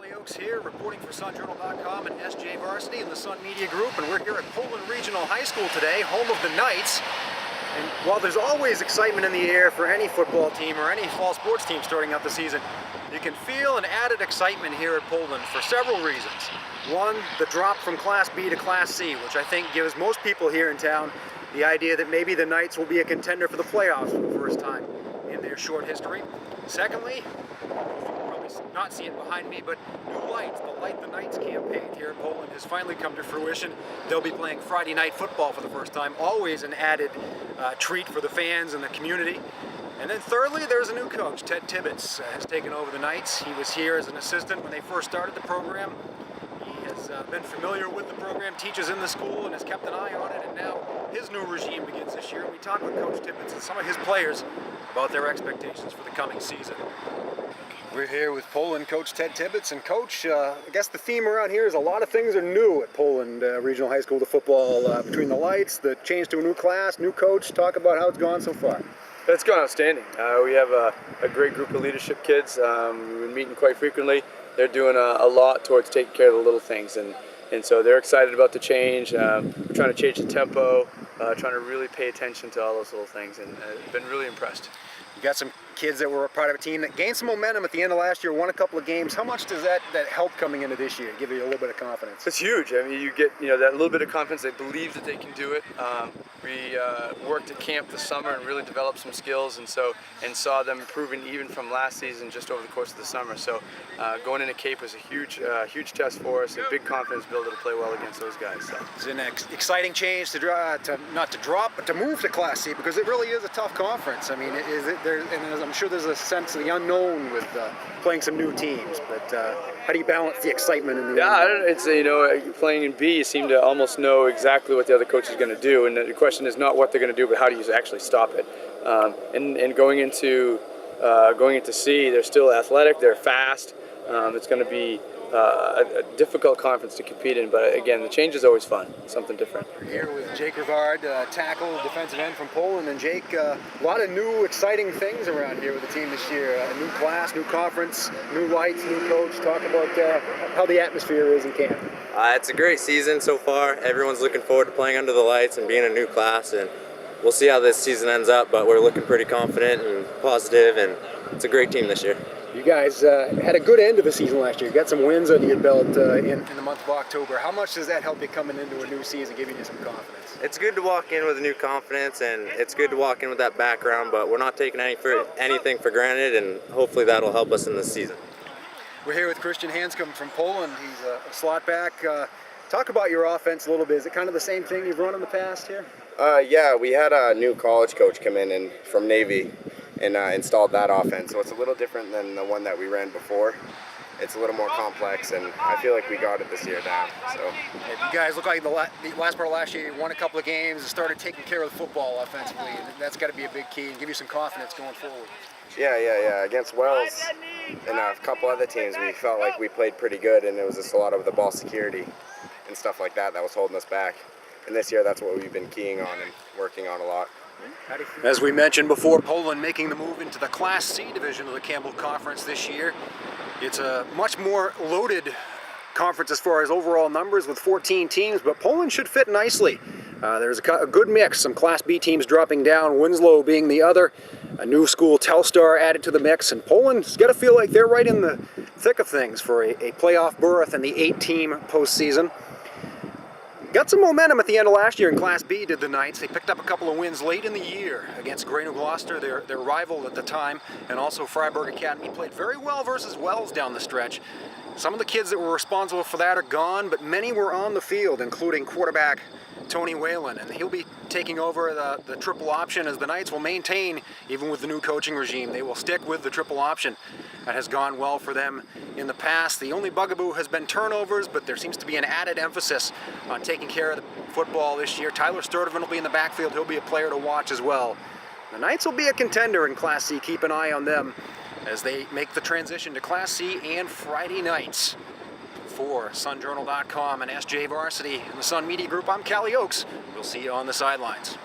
Kalle Oakes here, reporting for SunJournal.com and SJ Varsity in the Sun Media Group, and we're here at Poland Regional High School today, home of the Knights. And while there's always excitement in the air for any football team or any fall sports team starting out the season, you can feel an added excitement here at Poland for several reasons. One, the drop from Class B to Class C, which I think gives most people here in town the idea that maybe the Knights will be a contender for the playoffs for the first time in their short history. Secondly, not see it behind me, but new lights, the Light the Knights campaign here in Poland has finally come to fruition. They'll be playing Friday night football for the first time, always an added treat for the fans and the community. And then thirdly, there's a new coach. Ted Tibbetts has taken over the Knights. He was here as an assistant when they first started the program. He has been familiar with the program, teaches in the school, and has kept an eye on it. And now his new regime begins this year. We talked with Coach Tibbetts and some of his players about their expectations for the coming season. We're here with Poland coach Ted Tibbetts, and coach, I guess the theme around here is a lot of things are new at Poland Regional High School to football, between the lights, the change to a new class, new coach. Talk about how it's gone so far. It's gone outstanding. We have a great group of leadership kids. We've been meeting quite frequently. They're doing a lot towards taking care of the little things, and so they're excited about the change. We're trying to change the tempo, trying to really pay attention to all those little things, and been really impressed. You got some kids that were a part of a team that gained some momentum at the end of last year, won a couple of games. How much does that help coming into this year, give you a little bit of confidence? It's huge. I mean, you get that little bit of confidence. They believe that they can do it. We worked at camp this summer and really developed some skills, and saw them improving even from last season just over the course of the summer. So going into Cape was a huge test for us, a big confidence builder to play well against those guys. So. It's an exciting change not to drop, but to move to Class C, because it really is a tough conference. I mean, and I'm sure there's a sense of the unknown with playing some new teams, but how do you balance the excitement and the it's playing in B, you seem to almost know exactly what the other coach is going to do, and the question is not what they're going to do, but how do you actually stop it. And going into C, they're still athletic, they're fast. It's going to be a difficult conference to compete in, but again, the change is always fun, something different. We're here with Jake Rivard, tackle, defensive end from Poland, and Jake, a lot of new exciting things around here with the team this year. A new class, new conference, new lights, new coach. Talk about how the atmosphere is in camp. It's a great season so far. Everyone's looking forward to playing under the lights and being a new class, and we'll see how this season ends up, but we're looking pretty confident and positive, and it's a great team this year. You guys had a good end of the season last year. You got some wins under your belt in the month of October. How much does that help you coming into a new season, giving you some confidence? It's good to walk in with a new confidence, and it's good to walk in with that background, but we're not taking anything for granted, and hopefully that'll help us in this season. We're here with Christian Hanscom from Poland. He's a slot back. Talk about your offense a little bit. Is it kind of the same thing you've run in the past here? Yeah, we had a new college coach come in from Navy and installed that offense. So it's a little different than the one that we ran before. It's a little more complex, and I feel like we got it this year down. So you guys look like the last part of last year, you won a couple of games and started taking care of the football offensively, and that's got to be a big key and give you some confidence going forward. Yeah. Against Wells and a couple other teams, we felt like we played pretty good, and it was just a lot of the ball security and stuff like that was holding us back. And this year, that's what we've been keying on and working on a lot. As we mentioned before, Poland making the move into the Class C division of the Campbell Conference this year. It's a much more loaded conference as far as overall numbers with 14 teams, but Poland should fit nicely. There's a good mix, some Class B teams dropping down, Winslow being the other, a new school, Telstar, added to the mix, and Poland's got to feel like they're right in the thick of things for a playoff berth in the 8-team postseason. Got some momentum at the end of last year in Class B, did the Knights. They picked up a couple of wins late in the year against Greno Gloucester, their rival at the time, and also Freiburg Academy. Played very well versus Wells down the stretch. Some of the kids that were responsible for that are gone, but many were on the field, including quarterback Tony Whalen, and he'll be taking over the triple option, as the Knights will maintain, even with the new coaching regime, they will stick with the triple option. That has gone well for them in the past. The only bugaboo has been turnovers, but there seems to be an added emphasis on taking care of the football this year. Tyler Sturdivant will be in the backfield. He'll be a player to watch as well. The Knights will be a contender in Class C. Keep an eye on them as they make the transition to Class C and Friday nights. For SunJournal.com and SJ Varsity and the Sun Media Group, I'm Kalle Oakes. We'll see you on the sidelines.